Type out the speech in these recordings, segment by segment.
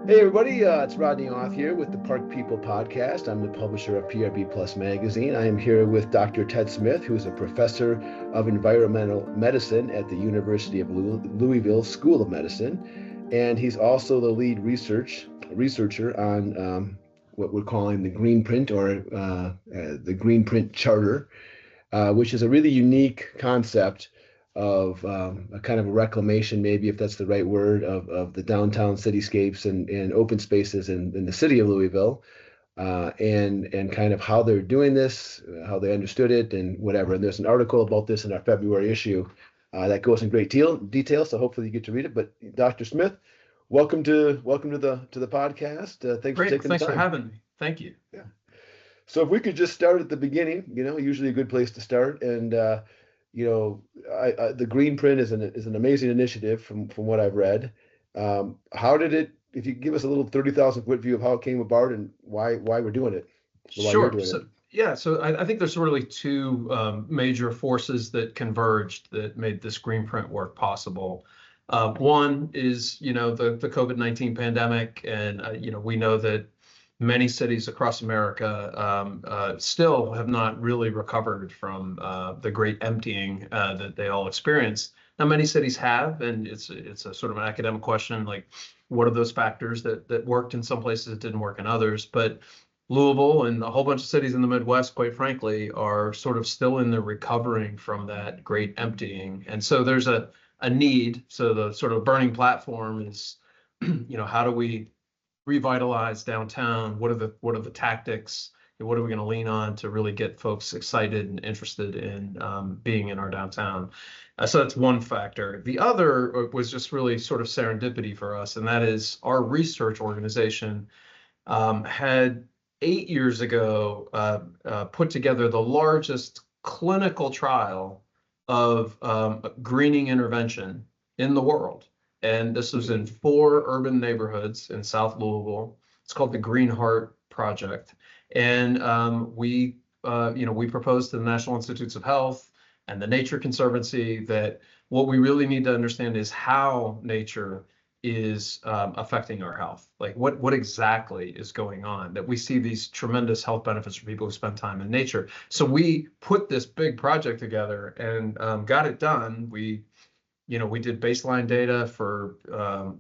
Hey everybody, it's Rodney Off here with the Park People Podcast. I'm the publisher of PRB Plus magazine. I am here with Dr. Ted Smith, who's a professor of environmental medicine at the University of Louisville School of Medicine, and he's also the lead researcher on what we're calling the Greenprint or the Greenprint Charter, which is a really unique concept of a kind of a reclamation, maybe if that's the right word, of the downtown cityscapes and open spaces in the city of Louisville, and kind of how they're doing this, how they understood it, and whatever. And there's an article about this in our February issue that goes in great detail. So hopefully you get to read it. But Dr. Smith, welcome to the podcast. Thanks for Great. taking the Thanks for time. having me. Thank you. Yeah. So if we could just start at the beginning, usually a good place to start. And the Greenprint is an amazing initiative from what I've read. How did it? If you give us a little 30,000-foot view of how it came about and why we're doing it, or why you're Sure. doing So it. yeah, so I think there's really two major forces that converged that made this Greenprint work possible. One is, the COVID-19 pandemic, and we know that many cities across America still have not really recovered from the great emptying that they all experienced. Now, many cities have, and it's a sort of an academic question, like what are those factors that worked in some places, that didn't work in others. But Louisville and a whole bunch of cities in the Midwest, quite frankly, are sort of still in the recovering from that great emptying. And so there's a need. So the sort of burning platform is, how do we revitalize downtown? What are the tactics? And what are we going to lean on to really get folks excited and interested in being in our downtown? So that's one factor. The other was just really sort of serendipity for us, and that is our research organization had 8 years ago put together the largest clinical trial of greening intervention in the world. And this was in 4 urban neighborhoods in South Louisville. It's called the Green Heart Project. And we proposed to the National Institutes of Health and the Nature Conservancy that what we really need to understand is how nature is affecting our health. Like what exactly is going on, that we see these tremendous health benefits for people who spend time in nature. So we put this big project together and got it done. We did baseline data for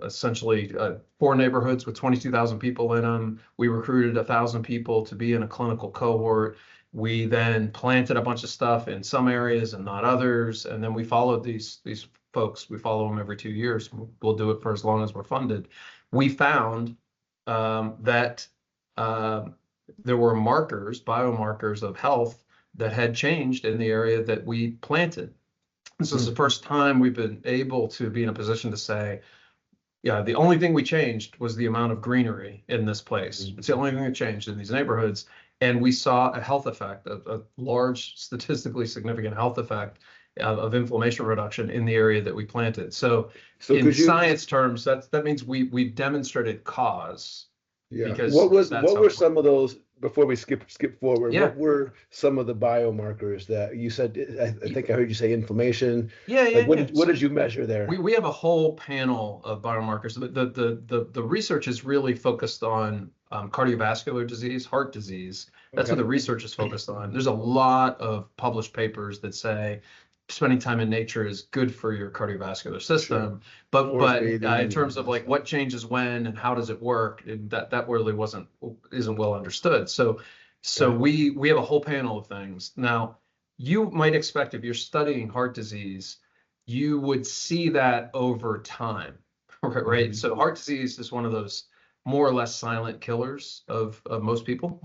essentially 4 neighborhoods with 22,000 people in them. We recruited 1,000 people to be in a clinical cohort. We then planted a bunch of stuff in some areas and not others. And then we followed these folks. We follow them every 2 years. We'll do it for as long as we're funded. We found that there were biomarkers of health that had changed in the area that we planted. This is the first time we've been able to be in a position to say, yeah, the only thing we changed was the amount of greenery in this place. It's the only thing that changed in these neighborhoods. And we saw a health effect, a large, statistically significant health effect of inflammation reduction in the area that we planted. So in science terms, that means we've demonstrated cause. Yeah. Because what were some of those, before we skip forward? Yeah. What were some of the biomarkers that you said? I think I heard you say inflammation. Yeah. What did you measure there? We have a whole panel of biomarkers. The research is really focused on cardiovascular disease, heart disease. That's what the research is focused on. There's a lot of published papers that say spending time in nature is good for your cardiovascular system. Sure. But in terms of like what changes when and how does it work, that really isn't well understood. So we have a whole panel of things. Now, you might expect if you're studying heart disease, you would see that over time, right? Mm-hmm. So heart disease is one of those more or less silent killers of most people.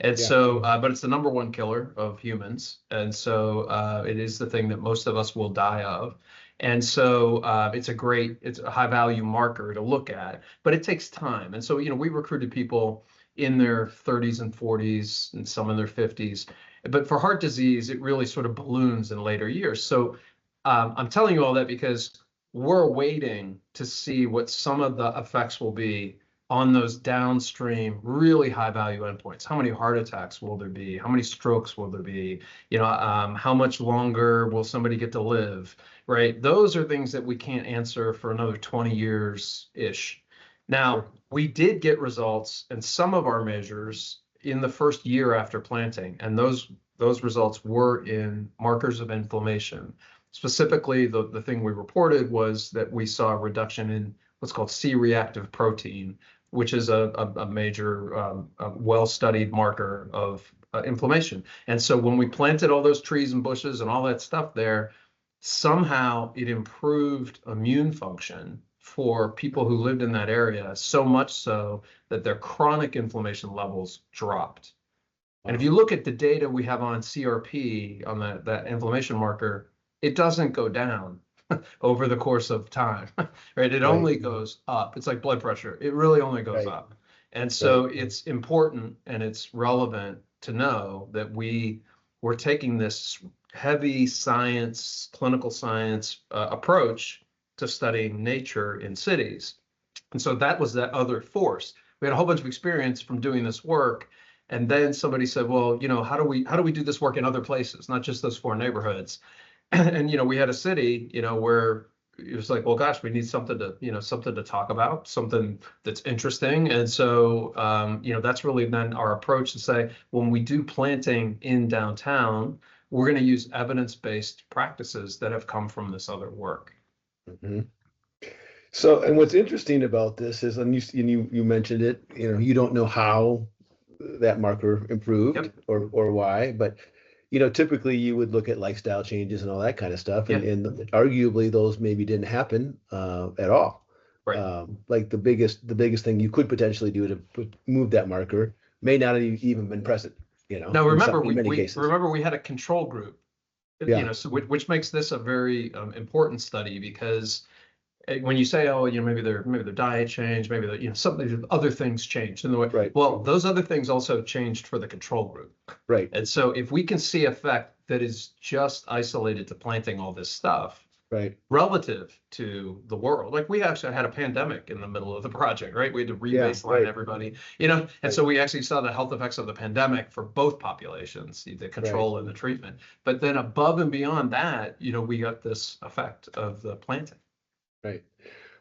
And so, but it's the number 1 killer of humans. And so it is the thing that most of us will die of. And so it's a high value marker to look at, but it takes time. And so, we recruited people in their 30s and 40s and some in their 50s. But for heart disease, it really sort of balloons in later years. So I'm telling you all that because we're waiting to see what some of the effects will be on those downstream, really high value endpoints. How many heart attacks will there be? How many strokes will there be? How much longer will somebody get to live, right? Those are things that we can't answer for another 20 years-ish. Now, we did get results in some of our measures in the first year after planting, and those results were in markers of inflammation. Specifically, the thing we reported was that we saw a reduction in what's called C-reactive protein, which is a major, well-studied marker of inflammation. And so when we planted all those trees and bushes and all that stuff there, somehow it improved immune function for people who lived in that area, so much so that their chronic inflammation levels dropped. And if you look at the data we have on CRP, on that inflammation marker, it doesn't go down over the course of time, right? It only goes up. It's like blood pressure. It really only goes up. And so it's important and it's relevant to know that we're taking this heavy science, clinical science approach to studying nature in cities. And so that was that other force. We had a whole bunch of experience from doing this work. And then somebody said, well, how do we do this work in other places, not just those 4 neighborhoods? And, we had a city, where it was like, well, gosh, we need something to talk about, something that's interesting. And so, that's really then our approach to say, when we do planting in downtown, we're going to use evidence-based practices that have come from this other work. Mm-hmm. So, and what's interesting about this is, and you mentioned it, you don't know how that marker improved or why, but typically you would look at lifestyle changes and all that kind of stuff, and arguably those maybe didn't happen at all. Right. Like the biggest thing you could potentially do to move that marker may not have even been present. Now remember, in many cases. Remember we had a control group. So which makes this a very important study, because when you say, oh, maybe their diet changed, maybe something, other things changed in the way. Right. Well, those other things also changed for the control group. Right. And so if we can see effect that is just isolated to planting all this stuff, right, relative to the world, like we actually had a pandemic in the middle of the project, right? We had to re-baseline everybody, and so we actually saw the health effects of the pandemic for both populations, the control and the treatment. But then above and beyond that, we got this effect of the planting. Right.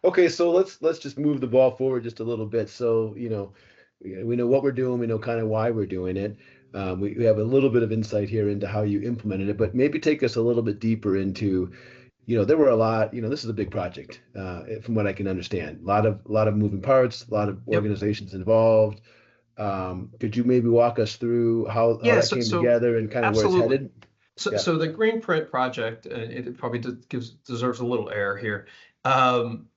Okay, so let's just move the ball forward just a little bit. So, we know what we're doing, we know kind of why we're doing it. We have a little bit of insight here into how you implemented it, but maybe take us a little bit deeper into, there were a lot, this is a big project, from what I can understand. A lot of moving parts, a lot of organizations involved. Could you maybe walk us through how that came together and kind of where it's headed? So the Greenprint project, it probably deserves a little air here,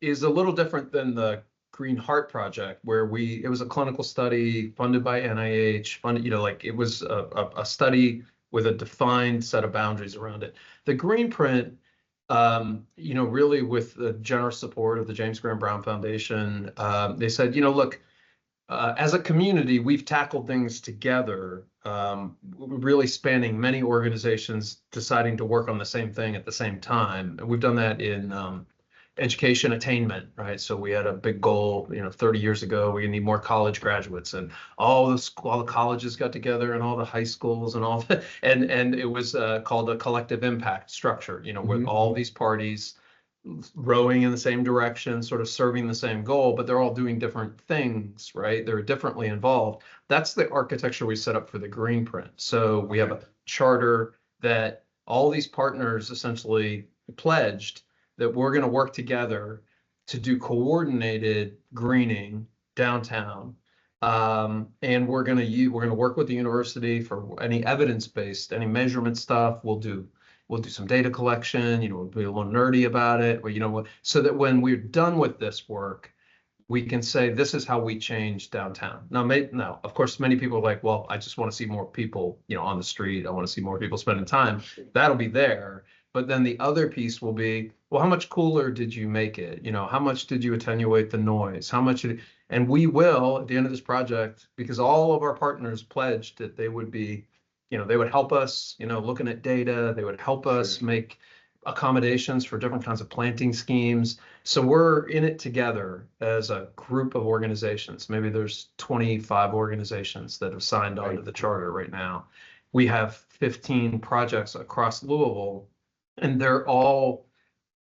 is a little different than the Green Heart project, where it was a clinical study funded by NIH, it was a study with a defined set of boundaries around it. The Greenprint, really with the generous support of the James Graham Brown Foundation, they said, look, as a community, we've tackled things together, really spanning many organizations deciding to work on the same thing at the same time. And we've done that in education attainment, right? So we had a big goal, 30 years ago, we need more college graduates, and all the colleges got together and all the high schools and all that. And it was called a collective impact structure, with all these parties rowing in the same direction, sort of serving the same goal, but they're all doing different things, right? They're differently involved. That's the architecture we set up for the Greenprint. So we have a charter that all these partners essentially pledged that we're going to work together to do coordinated greening downtown. And we're going to work with the university for any evidence-based, any measurement stuff. We'll do some data collection, we'll be a little nerdy about it, so that when we're done with this work, we can say, this is how we change downtown. Now, of course, many people are like, well, I just want to see more people, on the street. I want to see more people spending time. That'll be there. But then the other piece will be, well, how much cooler did you make it? How much did you attenuate the noise? And we will, at the end of this project, because all of our partners pledged that they would be, they would help us, looking at data, they would help us make accommodations for different kinds of planting schemes. So we're in it together as a group of organizations. Maybe there's 25 organizations that have signed on to the charter right now. We have 15 projects across Louisville, and they're all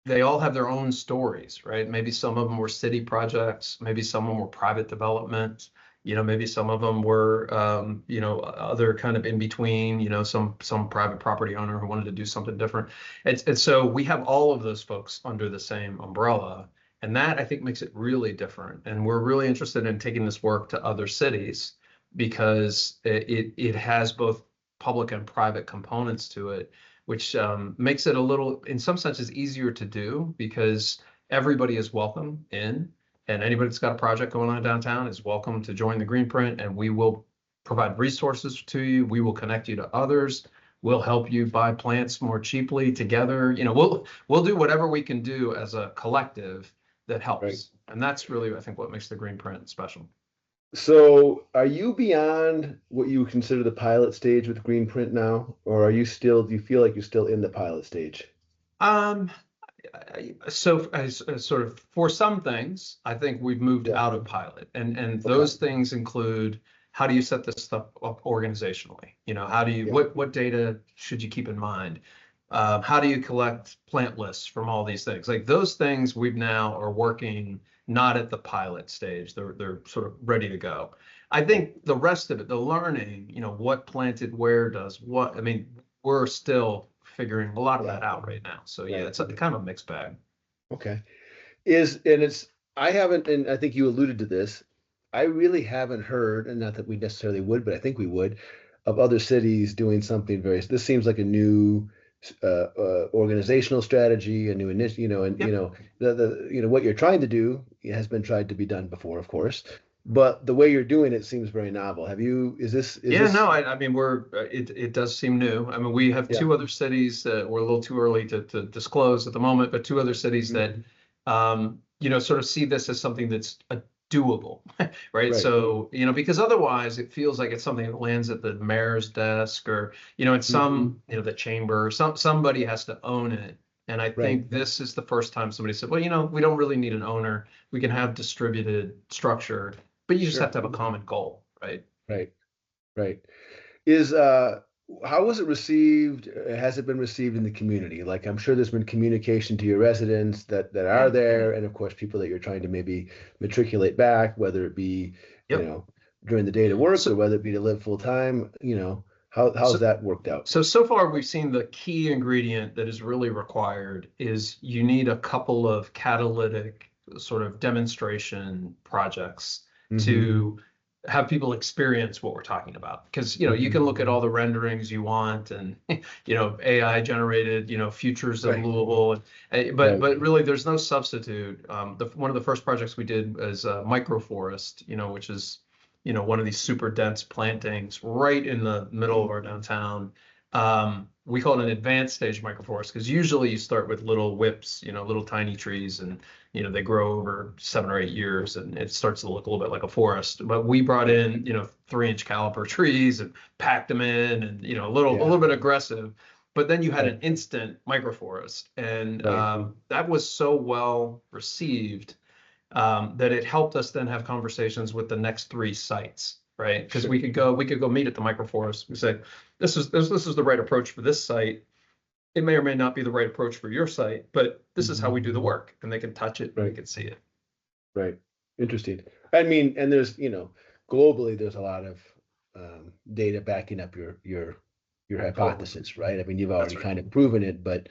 they all have their own stories, right? Maybe some of them were city projects, maybe some of them were private development, maybe some of them were, other kind of in between, some private property owner who wanted to do something different. And so we have all of those folks under the same umbrella. And that I think makes it really different. And we're really interested in taking this work to other cities because it has both public and private components to it, which makes it a little, in some senses, easier to do because everybody is welcome in, and anybody that's got a project going on downtown is welcome to join the Greenprint, and we will provide resources to you. We will connect you to others. We'll help you buy plants more cheaply together. We'll do whatever we can do as a collective that helps. Right. And that's really, I think, what makes the Greenprint special. So are you beyond what you would consider the pilot stage with Greenprint now, or do you feel like you're still in the pilot stage? So as sort of for some things, I think we've moved out of pilot, and those things include, how do you set this stuff up organizationally? How do you, what data should you keep in mind? How do you collect plant lists from all these things? Like those things we've now are working not at the pilot stage. They're sort of ready to go. I think the rest of it, the learning, what planted where does what, I mean, we're still figuring a lot of that out right now. So yeah, it's kind of a mixed bag. Okay. I haven't, and I think you alluded to this, I really haven't heard, and not that we necessarily would, but I think we would, of other cities doing something this seems like a new organizational strategy, a new initiative, what you're trying to do has been tried to be done before, of course, but the way you're doing it seems very novel. I mean, it does seem new. I mean, we have two other cities that we're a little too early to disclose at the moment, but two other cities that, sort of see this as something that's doable, right? So, because otherwise it feels like it's something that lands at the mayor's desk or, at some, the chamber, somebody has to own it. And I think this is the first time somebody said, well, we don't really need an owner. We can have distributed structure, but you just have to have a common goal, right? Right. How was it received? Has it been received in the community? Like, I'm sure there's been communication to your residents that are there, and of course, people that you're trying to maybe matriculate back, whether it be, during the day to work or whether it be to live full time. How's that worked out? So far, we've seen the key ingredient that is really required is you need a couple of catalytic sort of demonstration projects to have people experience what we're talking about, because you can look at all the renderings you want and AI generated futures of Louisville, but really there's no substitute. One of the first projects we did was a microforest, which is one of these super dense plantings right in the middle of our downtown. We call it an advanced stage microforest because usually you start with little whips, little tiny trees, and they grow over 7 or 8 years, and it starts to look a little bit like a forest. But we brought in 3-inch caliper trees and packed them in, and a little bit aggressive. But then you had an instant microforest, and that was so well received that it helped us then have conversations with the next 3 sites. Right, because we could go meet at the microforest. We say, this is the right approach for this site. It may or may not be the right approach for your site, but this is how we do the work, and they can touch it, and they can see it. Right, interesting. I mean, and there's globally there's a lot of data backing up your hypothesis, right? I mean, you've already kind of proven it, but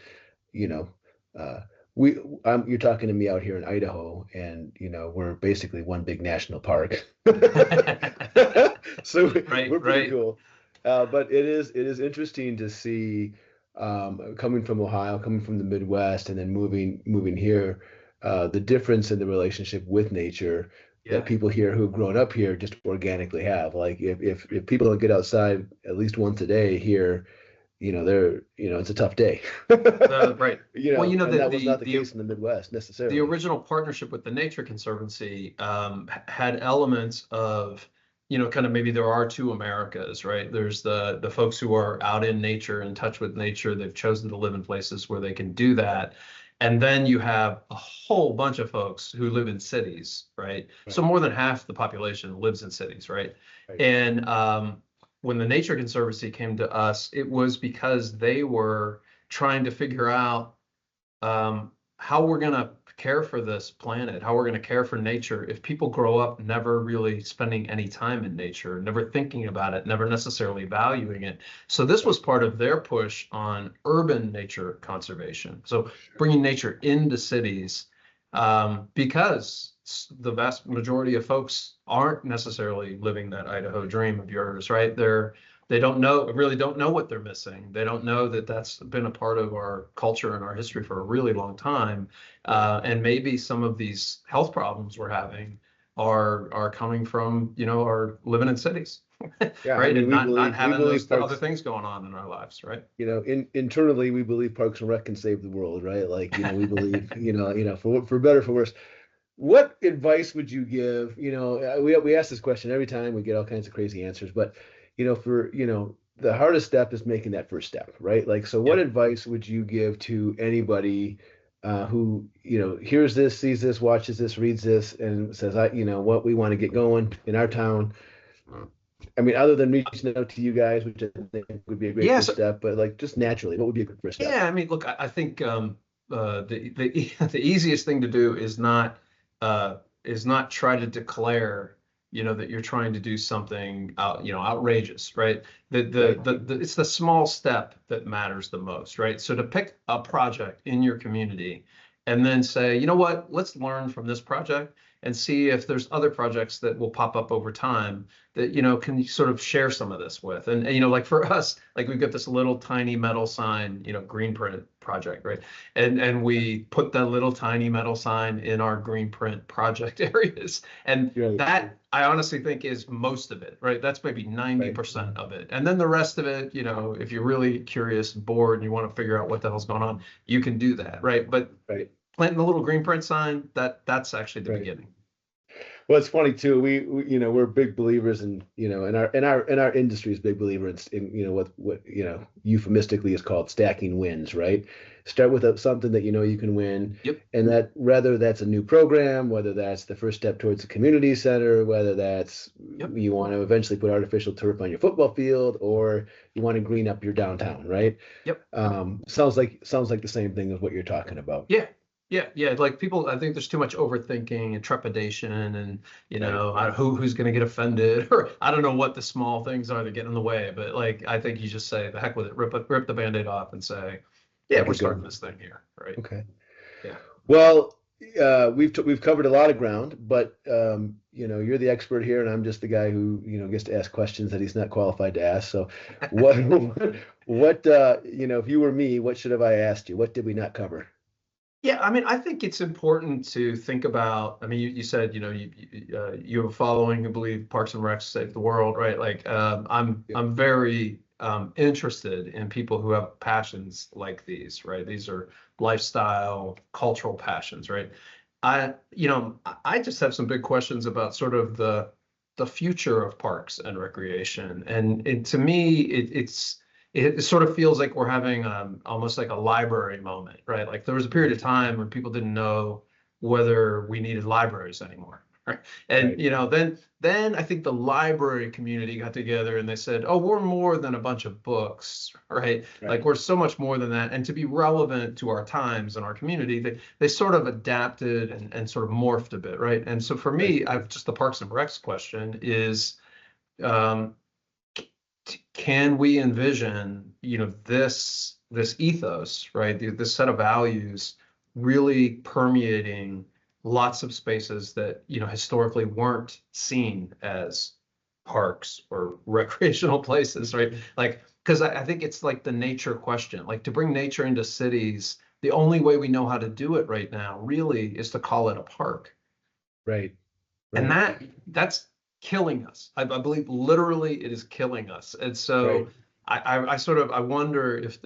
you're talking to me out here in Idaho, and we're basically one big national park. So we're pretty cool. But it is interesting to see, coming from Ohio, coming from the Midwest, and then moving here, the difference in the relationship with nature that people here who've grown up here just organically have. Like if people don't get outside at least once a day here, it's a tough day. Right. That was not the case in the Midwest necessarily. The original partnership with the Nature Conservancy had elements of, kind of maybe there are 2 Americas, right? There's the folks who are out in nature, in touch with nature. They've chosen to live in places where they can do that. And then you have a whole bunch of folks who live in cities, right? So more than half the population lives in cities, right? And when the Nature Conservancy came to us, it was because they were trying to figure out how how we're going to care for this planet, how we're going to care for nature if people grow up never really spending any time in nature, never thinking about it, never necessarily valuing it. So this was part of their push on urban nature conservation. So bringing nature into cities, because the vast majority of folks aren't necessarily living that Idaho dream of yours, right? They really don't know what they're missing. They don't know that that's been a part of our culture and our history for a really long time. And maybe some of these health problems we're having are coming from, our living in cities, Yeah, I right? mean, And we not believe having those parks. other things going on in our lives, right? Internally, we believe Parks and Rec can save the world, right? Like, we believe, for better, for worse. What advice would you give? We ask this question every time. We get all kinds of crazy answers, but the hardest step is making that first step, right? Like, so what Yep. advice would you give to anybody who hears this, sees this, watches this, reads this, and says, what we want to get going in our town? I mean, other than reaching out to you guys, which I think would be a great Yes. first step, but like just naturally, what would be a good first step? Yeah. I mean, look, I think the easiest thing to do is not try to declare, that you're trying to do something outrageous, right? Right. It's the small step that matters the most, right? So to pick a project in your community and then say, you know what, let's learn from this project and see if there's other projects that will pop up over time that, can you sort of share some of this with. And like for us, like we've got this little tiny metal sign, Greenprint project, right? And we put that little tiny metal sign in our Greenprint project areas. And Right. that I honestly think is most of it, right? That's maybe Right. 90% of it. And then the rest of it, if you're really curious and bored and you want to figure out what the hell's going on, you can do that, right? But Right. planting the little Greenprint sign, that's actually the Right. beginning. Well, it's funny too. We're big believers in, in our industry is big believers in, what euphemistically is called stacking wins, right? Start with something that you can win, Yep. and that whether that's a new program, whether that's the first step towards a community center, whether that's Yep. you want to eventually put artificial turf on your football field, or you want to green up your downtown, right? Yep. Sounds like the same thing as what you're talking about. Yeah. Yeah, yeah. Like people, I think there's too much overthinking and trepidation, and Right. who's going to get offended, or I don't know what the small things are that get in the way. But like, I think you just say the heck with it, rip the Band-Aid off, and say, yeah, Make we're it starting go. this thing here, right? Okay. Yeah. Well, we've covered a lot of ground, but you're the expert here, and I'm just the guy who gets to ask questions that he's not qualified to ask. So, what what if you were me, what should have I asked you? What did we not cover? Yeah, I mean, I think it's important to think about. I mean, you said, you have a following who believe Parks and Recs save the world, right? Like, Yeah. I'm very interested in people who have passions like these, right? These are lifestyle, cultural passions, right? I just have some big questions about sort of the future of parks and recreation, and to me, it sort of feels like we're having almost like a library moment, right? Like there was a period of time when people didn't know whether we needed libraries anymore, right? And Right. then I think the library community got together and they said, "Oh, we're more than a bunch of books, right? Like Right. we're so much more than that." And to be relevant to our times and our community, they sort of adapted and sort of morphed a bit, right? And so for Right. me, I've just the Parks and Recs question is. Um, can we envision this ethos, right, this set of values really permeating lots of spaces that historically weren't seen as parks or recreational places, right? Like, because I think it's like the nature question, like to bring nature into cities, the only way we know how to do it right now really is to call it a park. Right. And Right. that's killing us. I believe literally it is killing us. And Right. so I wonder if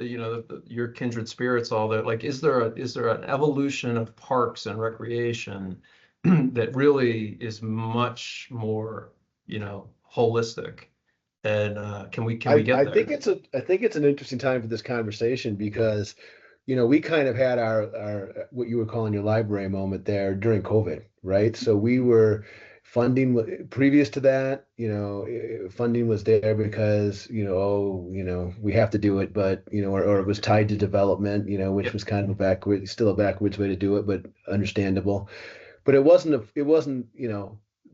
your kindred spirits, all that, like, is there an evolution of parks and recreation that really is much more, holistic? And can we get I think there? it's an interesting time for this conversation because we kind of had our what you were calling your library moment there during COVID, right? So we were previous to that, funding was there because, we have to do it, but, or it was tied to development, which Yep. was kind of still a backwards way to do it, but understandable. But it wasn't,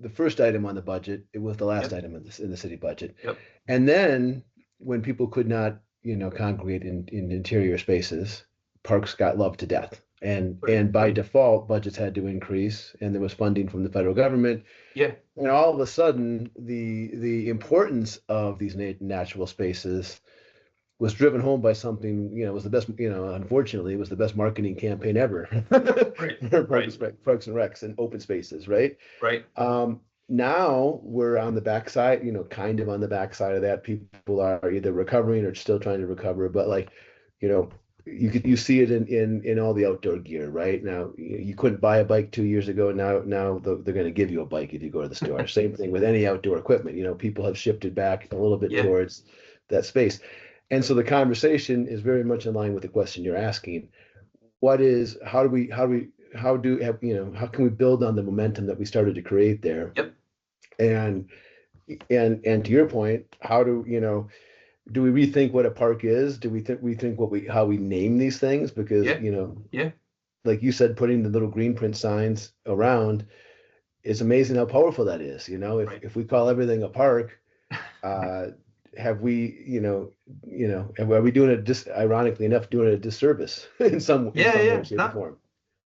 the first item on the budget. It was the last Yep. item in the city budget. Yep. And then when people could not, congregate in interior spaces, parks got loved to death. And Right. and by default, budgets had to increase, and there was funding from the federal government. Yeah. And all of a sudden, the importance of these natural spaces was driven home by something, was the best, unfortunately, it was the best marketing campaign ever Right. for Right. parks and recs and open spaces, right? Right. Now we're on the backside, kind of on the backside of that. People are either recovering or still trying to recover, but like, you know, you see it in all the outdoor gear, right? Now you couldn't buy a bike 2 years ago. Now they're going to give you a bike if you go to the store. Same thing with any outdoor equipment. People have shifted back a little bit Yeah. towards that space. And so the conversation is very much in line with the question you're asking. How can we build on the momentum that we started to create there? Yep. And to your point, do we rethink what a park is? Do we think how we name these things? Because, Yeah. Yeah. like you said, putting the little Greenprint signs around, it's amazing how powerful that is. Right. If we call everything a park, have we, are we doing it ironically enough, doing it a disservice in some way, shape, or form?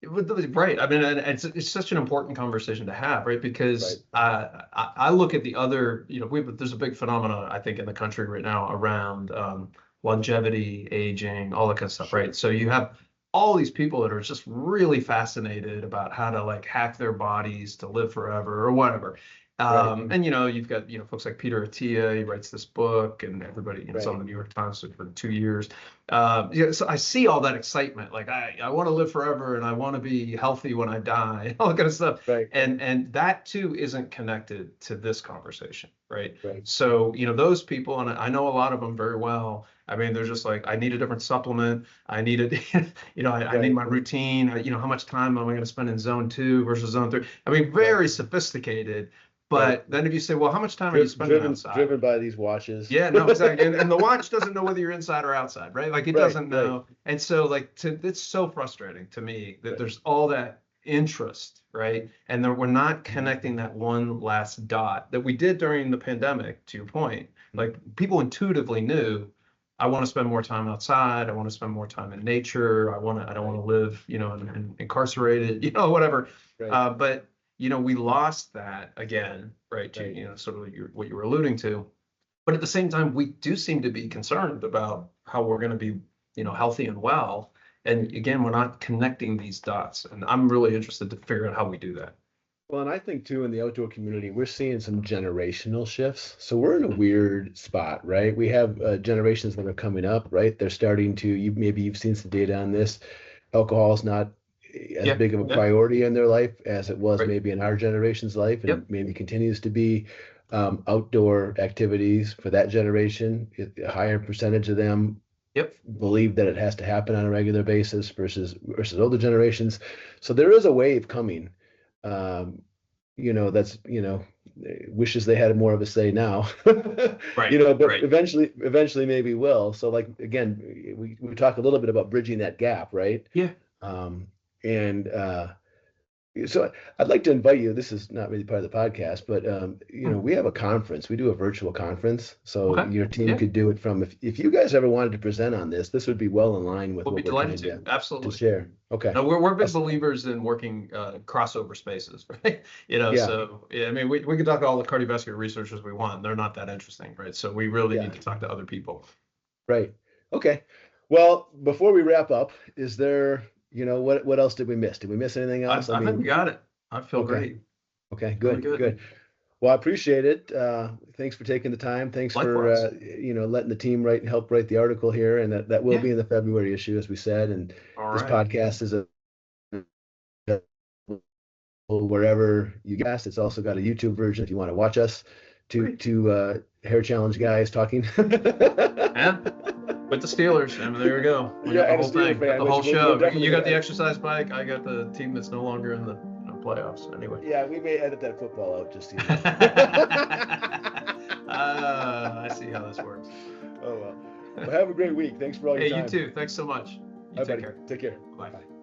Right. I mean, and it's such an important conversation to have, right? Because I look at the other, there's a big phenomenon, I think, in the country right now around longevity, aging, all that kind of stuff, right? So you have all these people that are just really fascinated about how to like hack their bodies to live forever or whatever. And you've got folks like Peter Attia. He writes this book, and everybody, it's on the New York Times for 2 years. So I see all that excitement, like I want to live forever and I want to be healthy when I die, all that kind of stuff. Right. And that too isn't connected to this conversation, right? Right. So those people, and I know a lot of them very well. I mean, they're just like, I need a different supplement. I needed, I need my routine. How much time am I going to spend in zone 2 versus zone 3? I mean, very sophisticated. But then if you say, well, how much time are you spending outside? Driven by these watches. Yeah, no, exactly. And the watch doesn't know whether you're inside or outside, right? Like it doesn't know. Right. And so it's so frustrating to me that there's all that interest, right? And that we're not connecting that one last dot that we did during the pandemic, to your point. Like people intuitively knew, I want to spend more time outside. I want to spend more time in nature. I don't want to live, incarcerated, whatever. Right. But we lost that again, right? To, sort of what you were alluding to. But at the same time, we do seem to be concerned about how we're going to be, healthy and well. And again, we're not connecting these dots. And I'm really interested to figure out how we do that. Well, and I think too, in the outdoor community, we're seeing some generational shifts. So we're in a weird spot, right? We have generations that are coming up, right? They're starting to, maybe you've seen some data on this. Alcohol is not as big of a priority in their life as it was maybe in our generation's life, and maybe continues to be. Outdoor activities for that generation, a higher percentage of them believe that it has to happen on a regular basis versus older generations. So there is a wave coming. That's wishes they had more of a say now. But eventually maybe will. So like again, we talk a little bit about bridging that gap, right? Yeah. So I'd like to invite you. This is not really part of the podcast, but we have a conference. We do a virtual conference, so your team could do it from. If you guys ever wanted to present on this would be well in line with what we're trying to absolutely to share. Okay. No, we're big believers in working crossover spaces, right? So I mean, we can talk to all the cardiovascular researchers we want. They're not that interesting, right? So we really need to talk to other people. Right. Okay. Well, before we wrap up, is there? What else did we miss? Did we miss anything else? I think we got it. I feel great. Okay, good. Well, I appreciate it. Thanks for taking the time. Thanks Likewise. For letting the team help write the article here, and that will be in the February issue, as we said. And this podcast is wherever you guess. It's also got a YouTube version if you want to watch us. Two hair challenge guys talking. With the Steelers, I mean, there we go. We got the whole thing, got the whole show. You got the exercise bike. I got the team that's no longer in the playoffs. Anyway. Yeah, we may edit that football out just to I see how this works. Oh, well. Well, have a great week. Thanks for all your Hey, time. you too. Thanks so much. You Bye, take buddy. care. Take care. Bye. Bye.